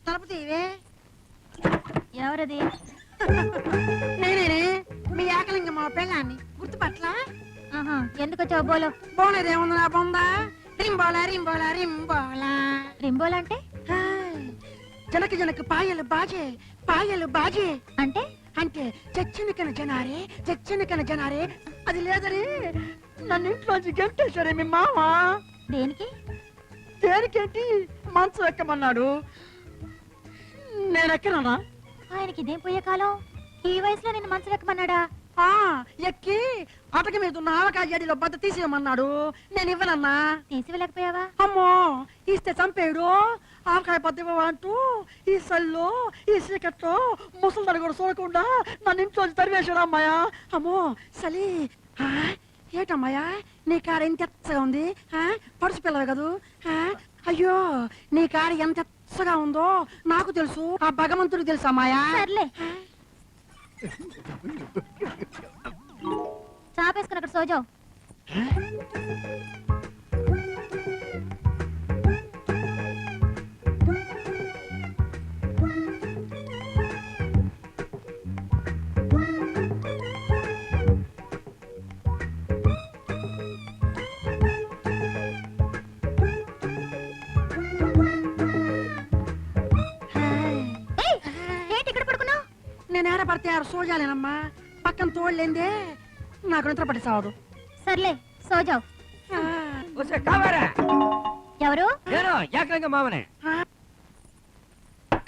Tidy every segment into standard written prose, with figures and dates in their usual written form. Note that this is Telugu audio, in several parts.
తలుపు తీవే. ఎవరది? నేనే మీ ఏకలింగమ్మ పెళ్ళాన్ని గుర్తుపట్ల. ఎందుకు వచ్చావు? బోలో. బోలేదేముంది నా బొందా. రింబోలా రింబోలా రింబోలా. రింబోలా అంటే? జనక జనక పాయలు బాజే, పాయలు బాజే అంటే అంటే చచ్చిన జనారే, చచ్చిన జనారే. అది లేదని నన్ను ఇంట్లోంచి గెంటేశారే మీ మామ. దేనికి? దేనికేంటి? మంచం ఎక్కమన్నాడు. నేను ఎక్కనా? ఆయనకి ఇదేం పోయే కాలం? ఈ వయసులో నేను మంచం ఎక్కమన్నాడా? ఎక్కి అటక మీద ఉన్న ఆవకాయ జడిలో బద్ద తీసేయమన్నాడు. నేను ఇవ్వనన్నా. తీసివ్వలేకపోయావా? అమ్మో, ఇస్తే చంపేడు. ఆవకాయ బద్ద ఇవ్వంటూ ఈ సల్లో ఈ సీకట్లో ముసలిదాన్ని కూడా చూడకుండా నన్ను ఇంట్లో తరివేశాడు అమ్మాయా. అమ్మో సలి. ఏటమ్మాయా నీ కాడ ఎంత ఎచ్చగా ఉంది? పడుచు పిల్లవి కదూ. అయ్యో నీ కాడ ఎంత ఎచ్చగా ఉందో నాకు తెలుసు, ఆ భగవంతుడికి తెలుసు అమ్మాయా. సర్లే, చాపేసుకుని అక్కడ సోజావు. నేను ఏడ పడితే ఆడ సోజాలేనమ్మా. పక్కన తోడలేందే నాకు నిద్ర పట్టి సావదు. సర్లే సోజావు. ఎవరు? మామనే.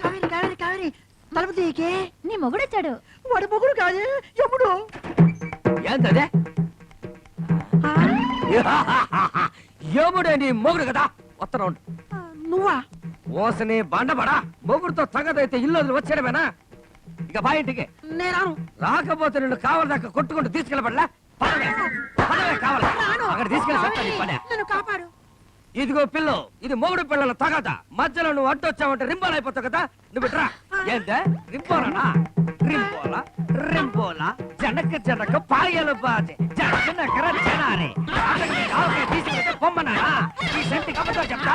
కావేరి కావేరి కావేరి తలుపు తీకే. నీ మొగుడొచ్చాడు. వాడి మొగుడు కాదు ఎప్పుడు. ఏంటదే? ఏముడే నీ మొగుడు కదా. వస్తా నువ్వా? ఓసని బండబడా. మొగుడుతో తగదైతే ఇల్లు వచ్చాడమేనా? ఇక బాయింటికి నేను రాకపోతే నిన్ను కావాలి దాకా కొట్టుకుంటూ తీసుకెళ్ళబడలా. కావాలి అక్కడ తీసుకెళ్ళి కాపాడు. ఇదిగో పిల్లు, ఇది మొగుడు పిల్లల తగద. మధ్యలో నువ్వు అడ్డొచ్చావంటే రింబాల్ అయిపోతావు కదా. నువ్వు ఇట్రా. ఏంటే రింపోలనా? రింపోలా రింపోలా జనక జనక పాయలు బాజే జనకర జనారే. తీసుకెళ్తే పొమ్మనా? ఈ సెంటి కబతో చెప్తా.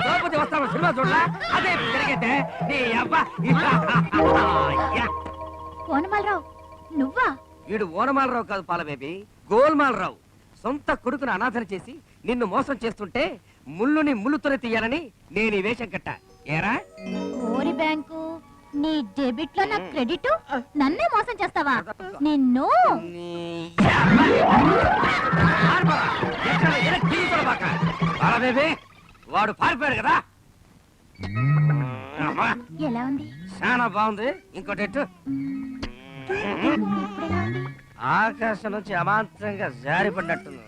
ద్రౌపది వస్తావు సినిమా చూడలా? అదే జరిగితే నీ అబ్బా. ఓనమాలరావు నువ్వా? వీడు ఓనమాలరావు కాదు పాల బేబీ, గోల్మాలరావు. సొంత కొడుకును అనాథన చేసి నిన్ను మోసం చేస్తుంటే ముళ్ళుని ముళ్ళుతోనే తీయాలని నేను ఈ వేషం కట్ట. ఏరా ఓరి బ్యాంకు, నీ డెబిట్ లో నా క్రెడిట్, నన్నే మోసం చేస్తావా? నిన్ను పాల బేబీ, వాడు పారిపోయాడు కదా. ఎలా ఉంది? చాలా బాగుంది. ఇంకోటి ఆకాశం నుంచి అమాంతంగా జారిపడినట్టుంది.